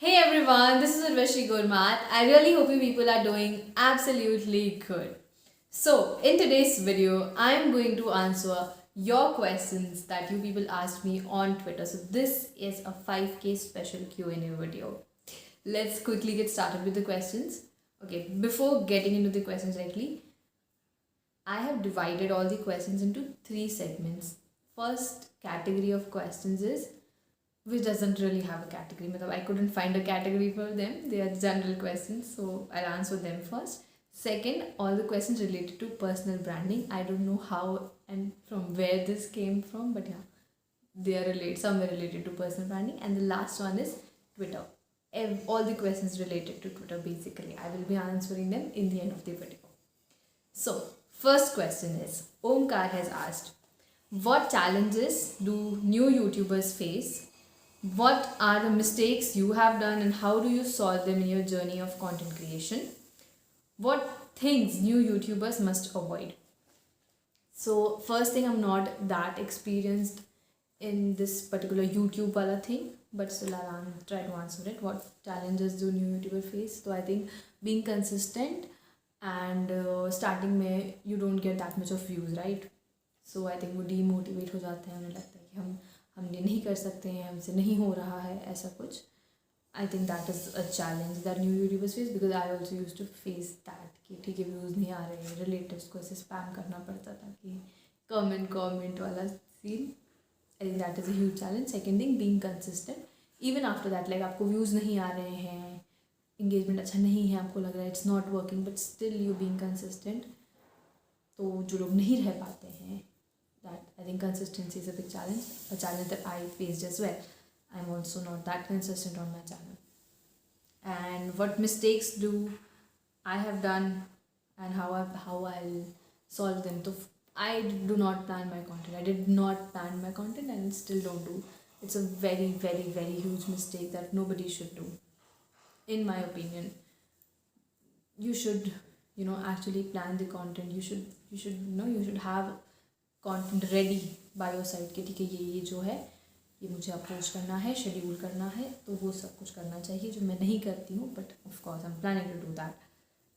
Hey everyone, this is Urvashi Gurmat. I really hope you people are doing absolutely good. So, in today's video, I am going to answer your questions that you people asked me on Twitter. So, this is a 5K special Q&A video. Let's quickly get started with the questions. Okay, before getting into the questions directly, I have divided all the questions into three segments. First category of questions is which doesn't really have a category. I couldn't find a category for them. They are general questions, so I'll answer them first. Second, all the questions related to personal branding. I don't know how and from where this came from, but yeah, they are related, somewhere related to personal branding. And the last one is Twitter. All the questions related to Twitter, basically. I will be answering them in the end of the video. So, first question is Omkar has asked, what challenges do new YouTubers face? What are the mistakes you have done and how do you solve them in your journey of content creation? What things new YouTubers must avoid? So, first thing, I'm not that experienced in this particular YouTube wala thing, but still I'll try to answer it. What challenges do new YouTuber face? So, I think being consistent and starting में you don't get that much of views, right? So I think वो demotivate हो जाते हैं, उन्हें लगता है कि हम ये नहीं कर सकते हैं, हमसे नहीं हो रहा है ऐसा कुछ. I think that is a challenge that new YouTubers face because I also used to face that कि ठीक है व्यूज़ नहीं आ रहे, रिलेटिव्स को ऐसे स्पैम करना पड़ता था कि कमेंट वाला scene. I think that is a huge challenge. Second thing, being consistent. Even after that, like आपको व्यूज़ नहीं आ रहे हैं, इंगेजमेंट अच्छा नहीं है, आपको लग रहा है it's not working, but still you being consistent. तो जो लोग नहीं रह पाते हैं, that I think consistency is a big challenge, a challenge that I faced as well. I am also not that consistent on my channel. And what mistakes do I have done and how I'll solve them. So I do not plan my content. I did not plan my content and still don't do. It's a very very very huge mistake that nobody should do, in my opinion. You should actually plan the content. You should have content ready by your side कि ठीक है ये जो है ये मुझे approach करना है, शेड्यूल करना है, तो वो सब कुछ करना चाहिए जो मैं नहीं करती हूँ, but of course I am planning to do that.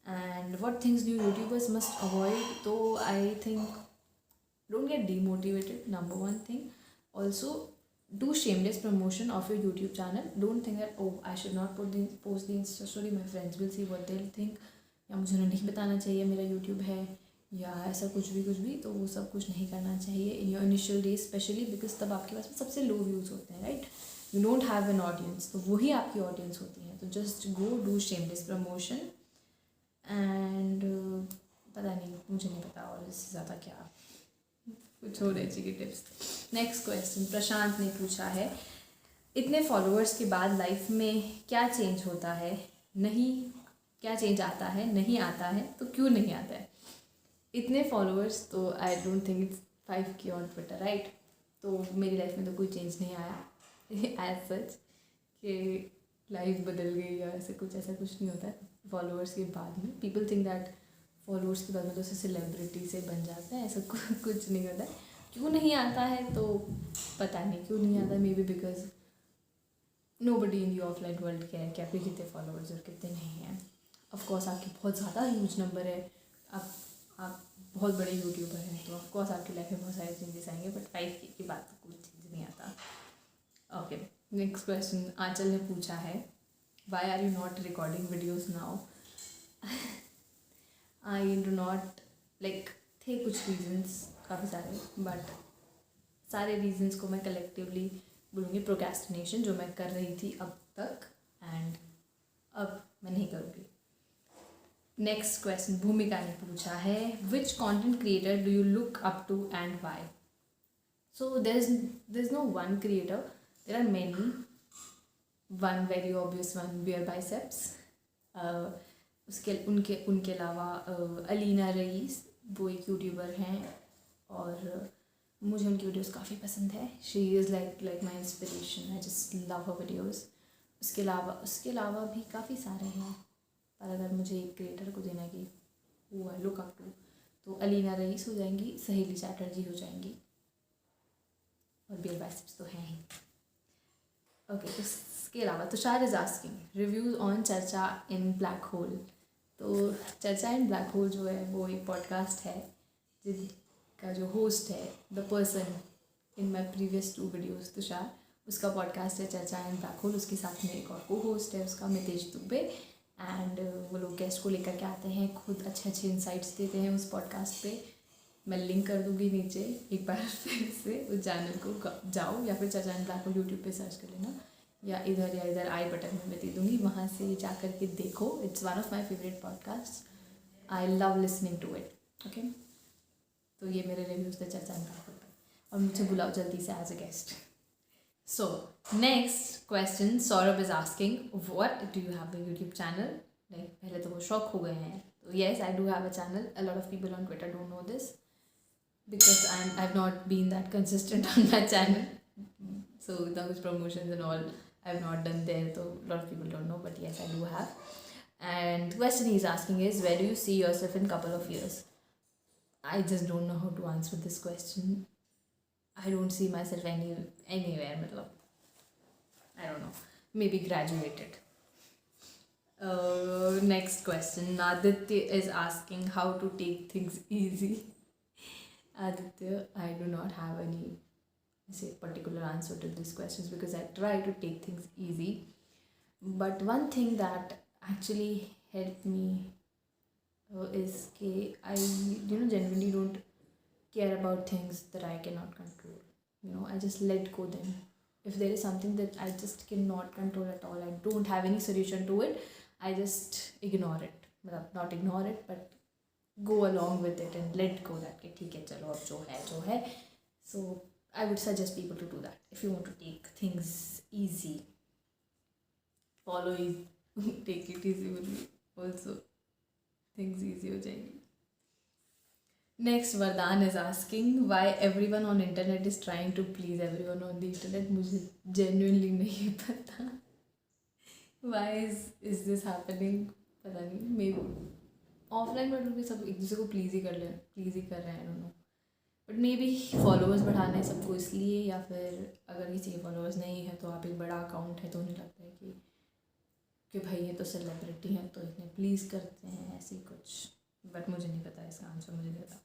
And what things new YouTubers must avoid, तो I think don't get demotivated, number one thing. Also, do shameless promotion of your YouTube channel. Don't think that, oh, I should not post the Insta story, my friends will see what they'll think, या मुझे उन्हें नहीं बताना चाहिए मेरा YouTube है, या ऐसा कुछ भी. तो वो सब कुछ नहीं करना चाहिए in your initial days specially, because तब आपके पास में सबसे लो व्यूज़ होते हैं, right? You don't have an audience, तो वही आपकी ऑडियंस होती है. तो just go do shameless promotion. And पता नहीं, मुझे नहीं पता और इससे ज़्यादा क्या कुछ हो रहे चाहिए टिप्स. नेक्स्ट क्वेश्चन प्रशांत ने पूछा है, इतने फॉलोअर्स के बाद लाइफ में क्या चेंज होता है, नहीं क्या चेंज आता है, नहीं आता है तो क्यों नहीं आता है? इतने फॉलोअर्स तो I don't think it's 5K on Twitter, right? तो मेरी लाइफ में तो कोई चेंज नहीं आया एज सच कि लाइफ बदल गई या ऐसा कुछ नहीं होता है फॉलोअर्स के बाद में. पीपल थिंक दैट फॉलोअर्स के बाद में तो सेलिब्रिटी से बन जाता है, ऐसा कुछ नहीं होता है. क्यों नहीं आता है तो पता नहीं क्यों नहीं आता. Maybe because nobody in the offline world care कि आपके कितने फॉलोअर्स और कितने नहीं हैं. ऑफकोर्स आपकी बहुत ज़्यादा ह्यूज नंबर है, आप बहुत बड़े यूट्यूबर हैं, तो ऑफकोर्स आपकी लाइफ में बहुत सारे चेंजेस आएंगे, बट 5K की बात तो कुछ चेंज नहीं आता. ओके, नेक्स्ट क्वेश्चन आंचल ने पूछा है, why are you not recording videos now? I do not like, थे कुछ रीजंस काफ़ी सारे, बट सारे रीजंस को मैं कलेक्टिवली बोलूँगी प्रोक्रेस्टिनेशन, जो मैं कर रही थी अब तक, एंड अब मैं नहीं करूँगी. नेक्स्ट क्वेश्चन भूमिका ने पूछा है, which content creator do you look up to and why? So there is no one creator, there are many. One very obvious one, Beer Biceps. उनके अलावा अलीना रईस, वो एक यूट्यूबर हैं और मुझे उनकी वीडियोस काफ़ी पसंद है. She is like my inspiration. I just love her videos. उसके अलावा भी काफ़ी सारे हैं, पर अगर मुझे एक क्रिएटर को देना कि वो है लुक अप टू, तो अलीना रईस हो जाएंगी, सहेली चैटर्जी हो जाएंगी, और बियर बाइसेप्स तो हैं ही. ओके, तो इसके अलावा Tushar is asking reviews on चर्चा इन ब्लैक होल। तो चर्चा इन ब्लैक होल जो है वो एक पॉडकास्ट है जिसका जो होस्ट है the person in my previous 2 videos Tushar, उसका पॉडकास्ट है चर्चा इन ब्लैक होल। उसके साथ में एक और को होस्ट है उसका मितेश दुबे, एंड वो लोग गेस्ट को लेकर के आते हैं, खुद अच्छे अच्छे इंसाइट्स देते हैं उस पॉडकास्ट पे। मैं लिंक कर दूँगी नीचे, एक बार फिर से उस चैनल को जाओ या फिर चर्चा इन ब्लैक होल यूट्यूब पे सर्च कर लेना, या इधर आई बटन में मैं दे दूँगी, वहाँ से जा कर के देखो। It's one of my favourite podcast, I love listening to it. Okay, तो ये मेरे रिव्यूज़ थे चर्चा इन ब्लैक होल पे, और मुझे बुलाओ जल्दी से as a guest. So, next question, Saurabh is asking, what do you have a YouTube channel? Like, पहले तो वो शॉक हो गए हैं। तो yes, I do have a channel. A lot of people on Twitter don't know this because I've not been that consistent on my channel. So those promotions and all I've not done there. So a lot of people don't know, but yes, I do have. And the question he's asking is, where do you see yourself in couple of years? I just don't know how to answer this question. I don't see myself anywhere, मतलब I don't know, maybe graduated. Next question, Aditya is asking how to take things easy. Aditya, I do not have any particular answer to these questions because I try to take things easy. But one thing that actually helped me is that I genuinely don't care about things that I cannot control. I just let go them. If there is something that I just cannot control at all, I don't have any solution to it, I just ignore it. Not ignore it, but go along with it and let go that ठीक है चलो अब जो है. So I would suggest people to do that. If you want to take things easy, follow it, take it easy will be also things easy हो जाएंगी. Next, Vardhan is asking why everyone on internet is trying to please everyone on the internet. मुझे genuinely नहीं पता. Why is this happening? पता नहीं. Maybe offline में भी सब एक दूसरे को please ही कर रहे हैं. I don't know. But maybe followers बढ़ाना है सबको इसलिए, या फिर अगर किसी के followers नहीं है तो आप एक बड़ा account है तो उन्हें लगता है कि भाई ये तो celebrity हैं तो इतने please करते हैं, ऐसे कुछ. But मुझे नहीं पता इसका आंसर, मुझे नहीं पता.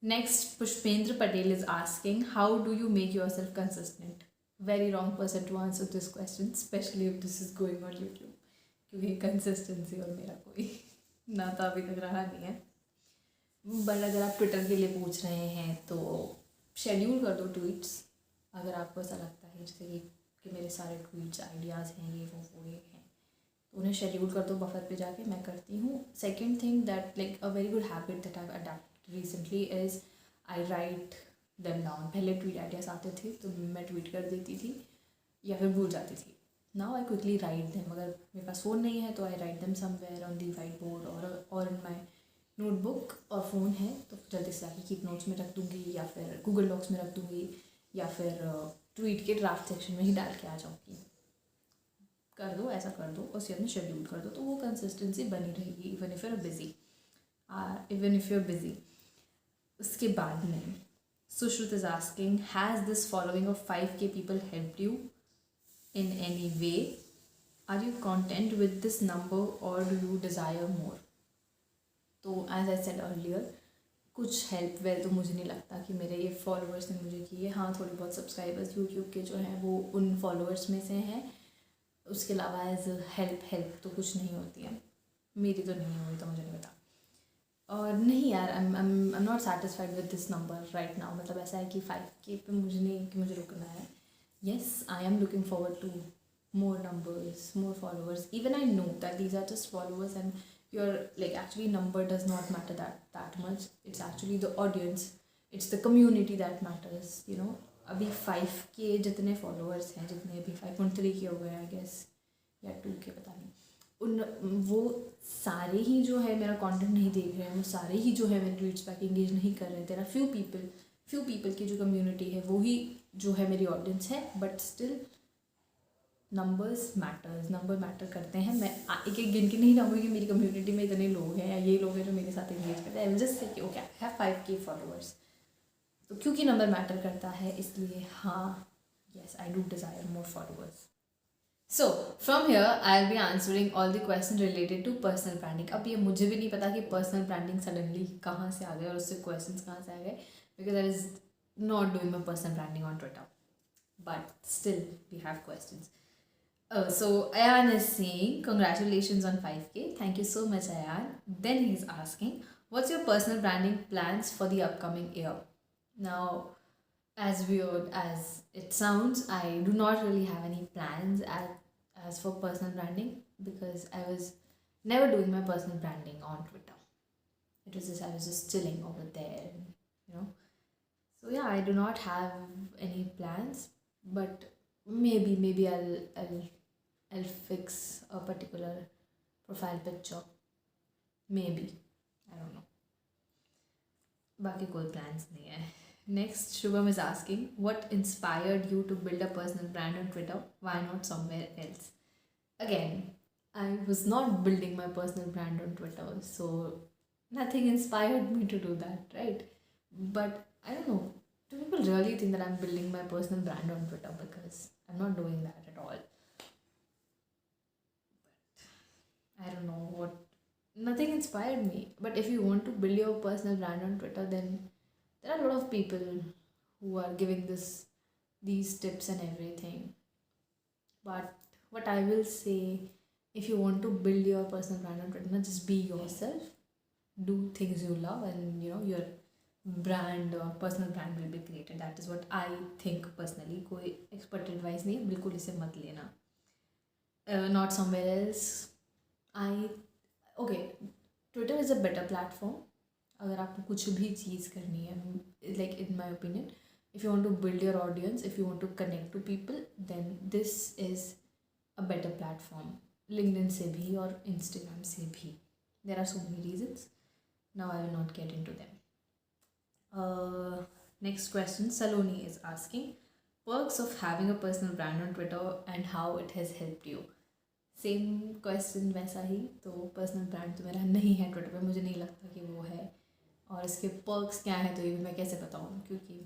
Next, Pushpendra Patel is asking, how do you make yourself consistent? Very wrong person to answer this question, especially if this is going on YouTube. क्योंकि consistency और मेरा कोई नाता अभी तक रहा नहीं है. बट अगर आप ट्विटर के लिए पूछ रहे हैं तो शेड्यूल कर दो ट्वीट्स. अगर आपको ऐसा लगता है जैसे कि मेरे सारे ट्वीट्स आइडियाज़ हैं ये वो ये हैं, तो उन्हें शेड्यूल कर दो बफर पे जाके. मैं करती हूँ. Second thing that like a very good habit that I adapt recently is I write them down. पहले ट्वीट आइडियाज आते थे तो मैं ट्वीट कर देती थी या फिर भूल जाती थी. Now I quickly write them. अगर मेरे पास फ़ोन नहीं है तो I write them somewhere on the whiteboard और in my notebook. और फ़ोन है तो जल्दी से आके कीप नोट्स में रख दूँगी या फिर गूगल डॉक्स में रख दूँगी या फिर ट्वीट के ड्राफ्ट सेक्शन में ही डाल के आ जाऊँगी. कर दो, ऐसा कर दो, उसी अपने शेड्यूल कर दो तो वो कंसिस्टेंसी बनी रहेगी इवन इफ you're busy. उसके बाद में Sushrut is asking, has this following of 5K people helped you in any way? Are you content with this number or do you desire more? तो एज आई सेड अर्लियर, कुछ help well तो मुझे नहीं लगता कि मेरे ये फॉलोअर्स ने मुझे की है. हाँ, थोड़ी बहुत सब्सक्राइबर्स यूट्यूब के जो हैं वो उन फॉलोअर्स में से हैं. उसके अलावा एज हेल्प तो कुछ नहीं होती है. मेरी तो नहीं हुई तो मुझे नहीं पता. और नहीं यार, आई am not satisfied with this number right now. मतलब ऐसा है कि 5K पे मुझे नहीं कि मुझे रुकना है. Yes, I am looking forward to more numbers, more followers. Even I know that these are just followers and your like actually number does not matter that much. It's actually the audience, it's the community that matters, you know. अभी 5K जितने followers हैं, जितने अभी 5.3 के हो गए I guess या 2K पता नहीं, उन वो सारे ही जो है मेरा कंटेंट नहीं देख रहे हैं, वो सारे ही जो है मेरे ट्वीट्स पे एंगेज नहीं कर रहे हैं. देयर आर फ्यू पीपल की जो कम्युनिटी है वो ही जो है मेरी ऑडियंस है. बट स्टिल नंबर मैटर करते हैं. मैं एक एक गिन के नहीं रहूँगी कि मेरी कम्युनिटी में इतने लोग हैं या ये लोग हैं जो मेरे साथ एंगेज करते हैं. आई विल जस्ट से कि okay I have 5K followers. तो क्योंकि नंबर मैटर करता है इसलिए हाँ, yes I do desire more followers. So from here I will be answering all the question related to personal branding. अब ये मुझे भी नहीं पता कि पर्सनल ब्रांडिंग सडनली कहाँ से आ गए और उससे क्वेश्चन कहाँ से आ गए, because I is not doing my personal branding on Twitter, but still we have questions. So Ayan is saying, congratulations on 5K. Thank you so much, Ayan. Then he's asking, what's your personal branding plans for the upcoming year? Now, as weird as it sounds, I do not really have any plans as for personal branding, because I was never doing my personal branding on Twitter. It was just, I was just chilling over there, you know. So yeah, I do not have any plans, but maybe I'll fix a particular profile picture. Maybe, I don't know. बाकी कोई plans नहीं है. Next, Shubham is asking, what inspired you to build a personal brand on Twitter? Why not somewhere else? Again, I was not building my personal brand on Twitter, so nothing inspired me to do that, right? But I don't know. Do people really think that I'm building my personal brand on Twitter? Because I'm not doing that at all. I don't know what. Nothing inspired me. But if you want to build your personal brand on Twitter, then there are a lot of people who are giving these tips and everything. But what I will say, if you want to build your personal brand on Twitter, just be yourself. Do things you love, and your brand or personal brand will be created. That is what I think personally. कोई expert advice नहीं है, बिल्कुल इसे मत लेना. Not somewhere else. Okay, Twitter is a better platform. अगर आपको कुछ भी चीज़ करनी है, like in my opinion, if you want to build your audience, if you want to connect to people, then this is a better platform. LinkedIn से भी और Instagram से भी. There are so many reasons. Now I will not get into them. Next question, Saloni is asking, perks of having a personal brand on Twitter and how it has helped you. Same question वैसा ही. तो personal brand तो मेरा नहीं है Twitter पे, मुझे नहीं लगता कि वो है. और इसके पर्क्स क्या हैं तो ये भी मैं कैसे बताऊँ, क्योंकि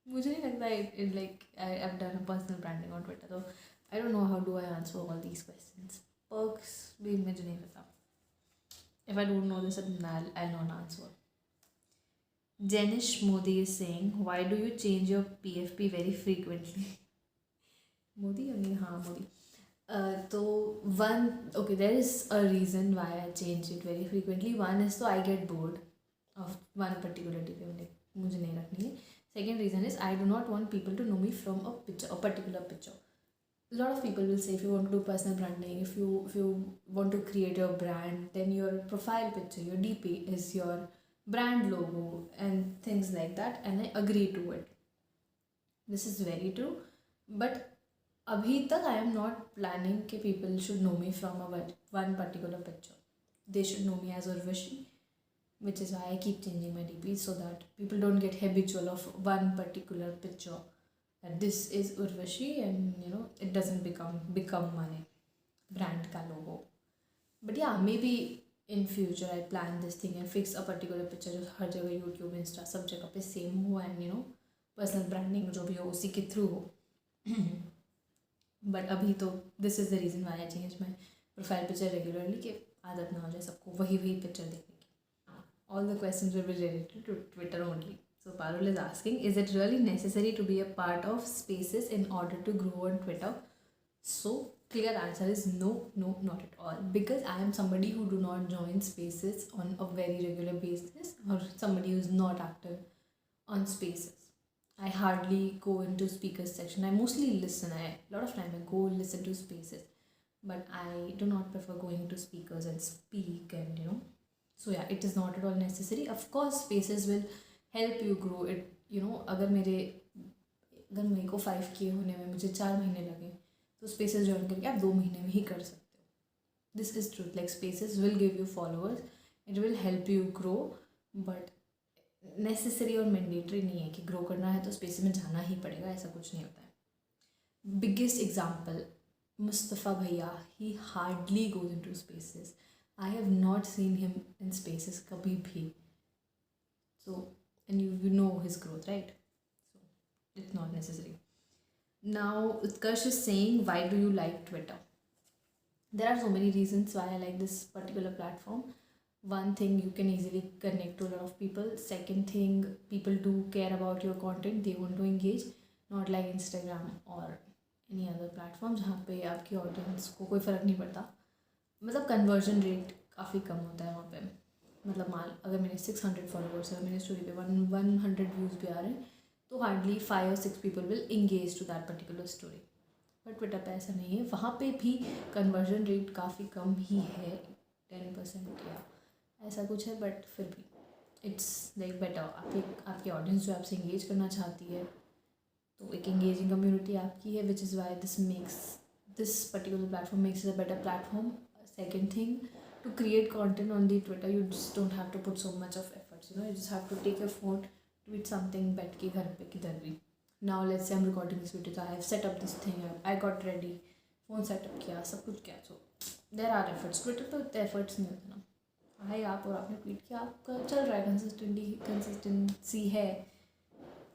मुझे नहीं लगता it like I have done a personal branding on Twitter. तो I don't know how do I answer all these questions. Perks भी मुझे नहीं पता. If I don't know this, I'll not answer. Jenish Modi is saying, why do you change your PFP very frequently? Modi, I mean, हाँ Modi. There is a reason why I change it very frequently. One is so I get bored of one particular DP. मुझे नहीं रखनी है. Second reason is I do not want people to know me from a picture, a particular picture. A lot of people will say, if you want to do personal branding, if you want to create your brand, then your profile picture, your DP is your brand logo and things like that, and I agree to it. This is very true, but abhi tak I am not planning that people should know me from one particular picture. They should know me as Urvashi, which is why I keep changing my DP, so that people don't get habitual of one particular picture. That this is Urvashi, and it doesn't become my brand ka logo. But yeah, maybe in future I plan this thing and fix a particular picture जो हर जगह YouTube, Insta सब जगह पे same हो, and personal branding जो भी हो उसी के through हो. But अभी तो this is the reason why I change my profile picture regularly, कि आदत ना हो जाए सबको वही picture देखने की. All the questions will be related to Twitter only. So Parul is asking, is it really necessary to be a part of Spaces in order to grow on Twitter? So clear answer is no, not at all. Because I am somebody who do not join Spaces on a very regular basis, or somebody who is not active on Spaces. I hardly go into speakers section. I mostly listen. A lot of time I go listen to Spaces, but I do not prefer going to speakers and speak, and So yeah, it is not at all necessary. Of course, Spaces will help you grow it. अगर मेरे को 5K होने में मुझे 4 महीने लगे, तो Spaces join करके आप 2 महीने में ही कर सकते हो. This is truth. Like Spaces will give you followers, it will help you grow, but necessary और मैंडेटरी नहीं है कि ग्रो करना है तो Spaces में जाना ही पड़ेगा. ऐसा कुछ नहीं होता है. बिगेस्ट एग्जाम्पल, मुस्तफ़ा भैया, he hardly goes in to Spaces. I have not seen him in Spaces कभी भी. So, and you know his growth, right? So it's not necessary. Now Utkarsh is saying, why do you like Twitter? There are so many reasons why I like this particular platform. One thing, you can easily connect to a lot of people. Second thing, people do care about your content, they want to engage, not like Instagram or any other platform जहाँ पे आपकी audience को कोई फ़र्क नहीं पड़ता. मतलब conversion rate काफ़ी कम होता है वहाँ पे. मतलब मान अगर मेरे 600 फॉलोअर्स है, मेरी स्टोरी पे 100 व्यूज़ भी आ रहे हैं, तो hardly 5 or 6 people will engage to that particular story. But Twitter पे ऐसा नहीं है, वहाँ पे भी कन्वर्जन रेट काफ़ी कम ही है, 10% या ऐसा कुछ है. बट फिर भी इट्स लाइक बेटर. आपकी ऑडियंस जो आपसे इंगेज करना चाहती है, तो एक इंगेजिंग कम्युनिटी आपकी है, which is why this particular platform makes it a better platform. Second thing, to create content on the Twitter, you just don't have to put so much of efforts. You just have to take your phone, tweet something, बैठ के घर पे किधर भी. Now let's say I'm recording this video, so I have set up this thing, I got ready, phone setup किया, सब कुछ किया. So there are efforts. Twitter पे उतने efforts नहीं होते ना. भाई आप और आपने ट्वीट किया, आपका चल रहा है, कंसिस्टेंसी है,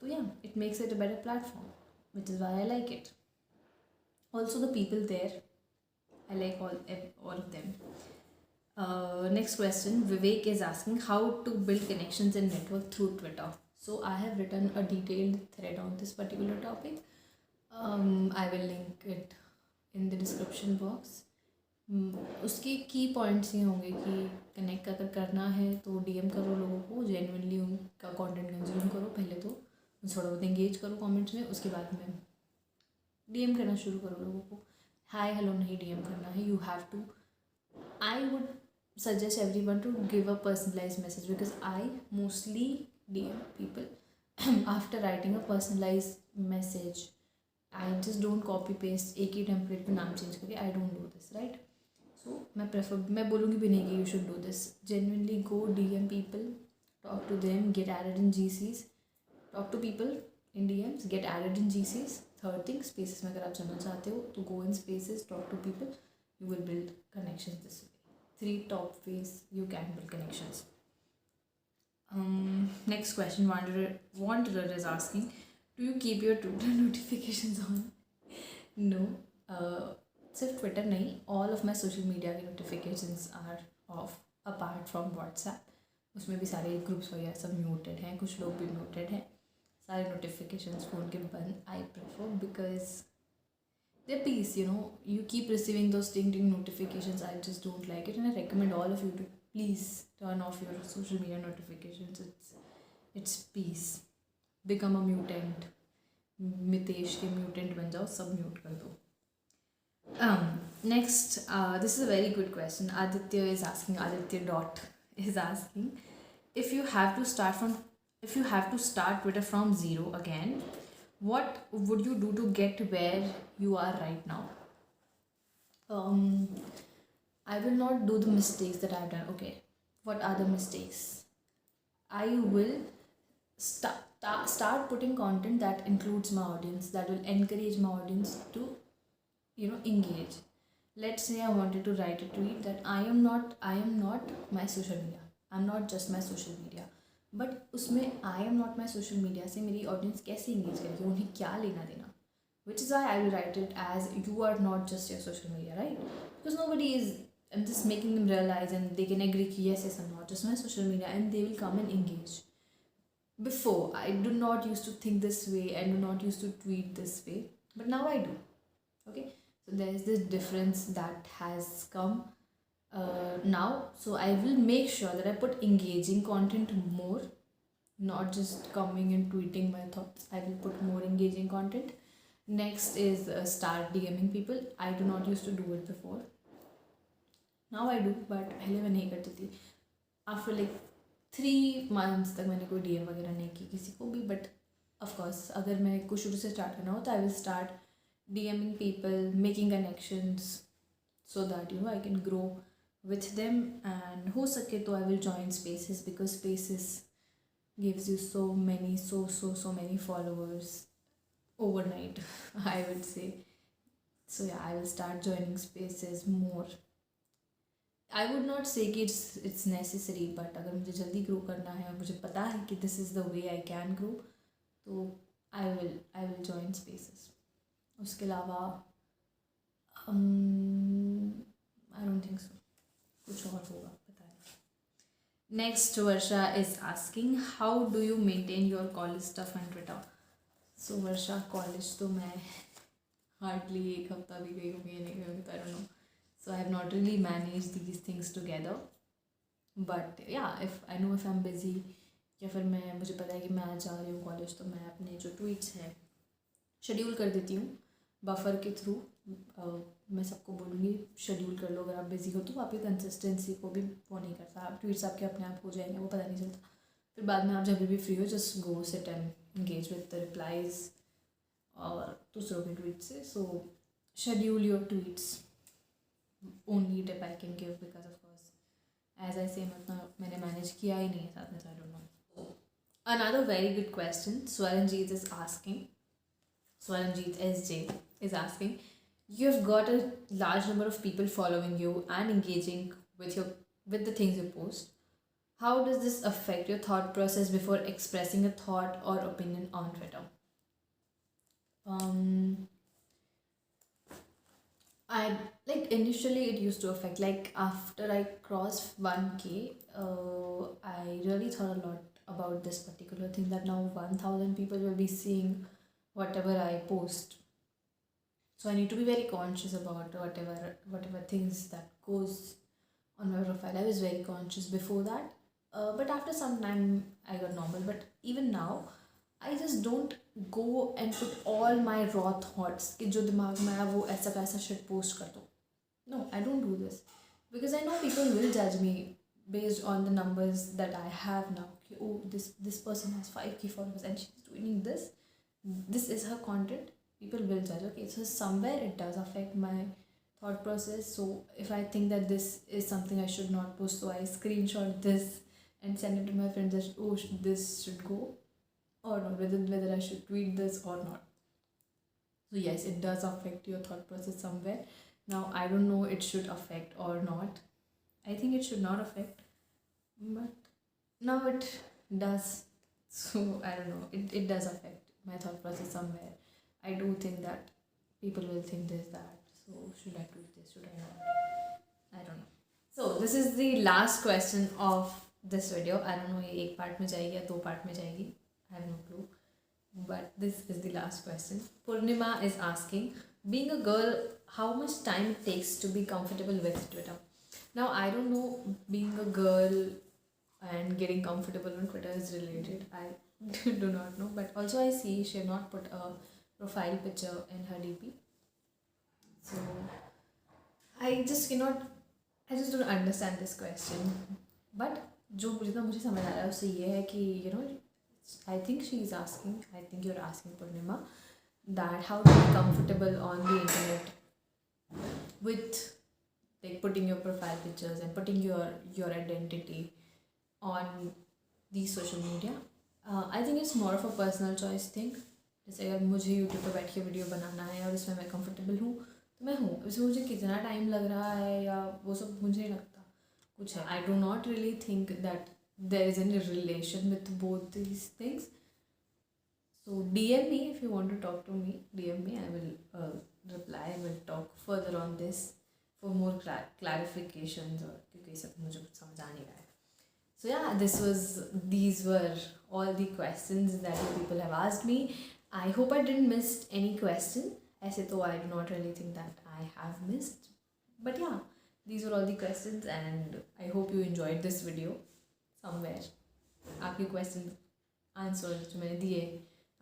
तो yeah, it makes it a better platform, which is why I like it. Also the people there, I like all of them. Next question, Vivek is asking how to build connections and network through Twitter. So I have written a detailed thread on this particular topic. I will link it in the description box. उसके की points ये होंगे कि connect अगर करना है तो DM करो लोगों को, जेन्युइनली उनका कंटेंट कंज्यूम करो, पहले तो थोड़ा बहुत एंगेज करो कमेंट्स में, उसके बाद में डीएम करना शुरू करो लोगों को. हाय हेलो नहीं डीएम करना है, you have to. I would suggest everyone to give a personalized message, because I mostly DM people after writing a personalized message. I just don't copy paste एक ही template पे नाम change करके. I don't do this, right? So मैं बोलूँगी भी नहीं कि you should do this. Genuinely go DM people, talk to them, get added in GCs, talk to people in DMs, get added in GCs. Third thing, spaces में अगर आप जाना चाहते हो तो go in spaces, talk to people, you will build connections this way. 3 top ways you can build connections. Next question, Wanderer is asking, do you keep your Twitter notifications on? No. सिर्फ Twitter नहीं, all of my social media के notifications are off apart from WhatsApp. उसमें भी सारे groups वगैरह सब muted हैं, कुछ लोग भी म्यूटेड हैं, सारे नोटिफिकेशंस फ़ोन के बंद. I prefer because they're peace, you keep receiving those ding notifications. I just don't like it, and I recommend all of you to please turn off your social media notifications. It's peace. Become a mutant. Mitesh के mutant बन जाओ, सब mute कर दो. Next, this is a very good question. Aditya dot is asking, if you have to start Twitter from zero again, what would you do to get where you are right now? I will not do the mistakes that I've done. Okay, what are the mistakes? I will start putting content that includes my audience, that will encourage my audience to engage. Let's say I wanted to write a tweet that I am not my social media, I'm not just my social media, but उसमें I am not my social media से मेरी audience कैसे engage करेगी, उन्हें क्या लेना देना. Which is I will write it as you are not just your social media, right? Because nobody is, I am just making them realise and they can agree कि yes, I am not just my social media, and they will come and engage. Before, I do not used to think this way, I do not used to tweet this way, but now I do. Okay, so there is this difference that has come now. So I will make sure that I put engaging content more, not just coming and tweeting my thoughts. I will put more engaging content. Next is start DMing people. I do not used to do it before. Now I do, but पहले मैं नहीं करती थी. After like 3 months तक मैंने कोई DM वगैरह नहीं की किसी को भी. But of course, अगर मैं कुछ शुरू से स्टार्ट करना हो तो I will start DMing people, making connections, so that I can grow with them. And हो सके तो I will join spaces, because spaces gives you so many followers overnight, I would say. So yeah, I will start joining spaces more. I would not say कि it's necessary, but अगर मुझे जल्दी grow करना है और मुझे पता है कि this is the way I can grow, तो I will join spaces. उसके अलावा आई डोंट थिंक सो, कुछ और होगा पता नहीं. Next Varsha is asking how do you maintain your college stuff on Twitter. So Varsha, college तो मैं हार्डली एक हफ्ता भी गई होगी या नहीं गई होगी, तो I don't know. So I have not really manage these things together. But या if I know if I am busy, या फिर मुझे पता है कि मैं आज जा रही हूँ कॉलेज, तो मैं अपने जो ट्वीट्स हैं शेड्यूल कर देती हूँ बफर के थ्रू. मैं सबको बोलूँगी शेड्यूल कर लो, अगर आप बिज़ी हो तो आपकी कंसिस्टेंसी को भी वो नहीं करता. आप ट्वीट्स आपके अपने आप हो जाएंगे, वो पता नहीं चलता. फिर बाद में आप जब भी फ्री हो just go sit and engage with the replies और दूसरों के ट्वीट से. So schedule your tweets, only tip I can give, because of course as I say मैंने मैनेज किया ही नहीं है साथ में, I don't know. Another very good question Swaranjeet is asking, Swaranjeet SJ is asking, you have got a large number of people following you and engaging with the things you post. How does this affect your thought process before expressing a thought or opinion on Twitter? I like initially it used to affect, like after I crossed 1K, I really thought a lot about this particular thing, that now 1000 people will be seeing whatever I post. So I need to be very conscious about whatever things that goes on my profile. I was very conscious before that, but after some time I got normal. But even now, I just don't go and put all my raw thoughts कि जो दिमाग में है वो ऐसा का ऐसा shit post कर दो. No, I don't do this because I know people will judge me based on the numbers that I have now. Oh, this person has 5K followers and she's doing this. This is her content. People will judge. Okay, so somewhere it does affect my thought process. So if I think that this is something I should not post, so I screenshot this and send it to my friends that, oh, this should go or not, whether I should tweet this or not. So yes, it does affect your thought process somewhere. Now I don't know it should affect or not. I think it should not affect, but now it does. So I don't know, it does affect my thought process somewhere. I do think that people will think this, that, so should I tweet this, should I not? I don't know. So this is the last question of this video. I don't know ये एक part में जाएगी या दो part में जाएगी, I have no clue, but this is the last question. Purnima is asking, being a girl, how much time it takes to be comfortable with Twitter? Now I don't know being a girl and getting comfortable on Twitter is related. I do not know, but also I see she have not put a profile picture in her DP. So I just don't understand this question. But जो जितना मुझे समझ आ रहा है उससे ये है कि I think she is asking, I think you're asking Purnima, that how to be comfortable on the internet with like putting your profile pictures and putting your identity on these social media. I think it's more of a personal choice thing. जैसे अगर मुझे YouTube पर बैठ के video बनाना है और इसमें मैं कंफर्टेबल हूँ तो मैं हूँ, इसमें मुझे कितना टाइम लग रहा है या वो सब मुझे नहीं लगता कुछ है. I do not really think that there is any relation with both these things. So DM me if you want to talk to me. DM me, I will reply and we'll talk further on this for more clarifications, और क्योंकि सब मुझे कुछ समझ आ नहीं रहा है. So yeah, these were all the questions that you people have asked me. I hope I didn't miss any question. ऐसे तो I do not really think that I have missed. But yeah, these were all the questions and I hope you enjoyed this video somewhere. आपके question answer जो मैंने दिए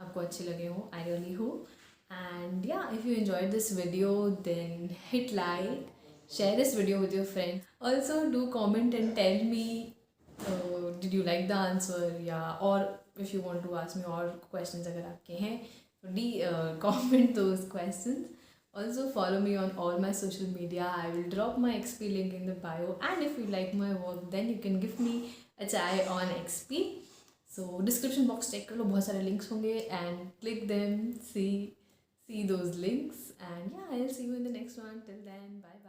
आपको अच्छे लगे हो, I really hope. And yeah, if you enjoyed this video, then hit like, share this video with your friends. Also do comment and tell me did you like the answer, yeah, or if you want to ask me और questions अगर आपके हैं तो comment those questions. Also follow me on all my social media. I will drop my XP link in the bio, and if you like my work then you can give me a chai on XP. So description box check कर लो, बहुत सारे links होंगे and click them, see those links, and yeah, I'll see you in the next one. Till then, bye bye.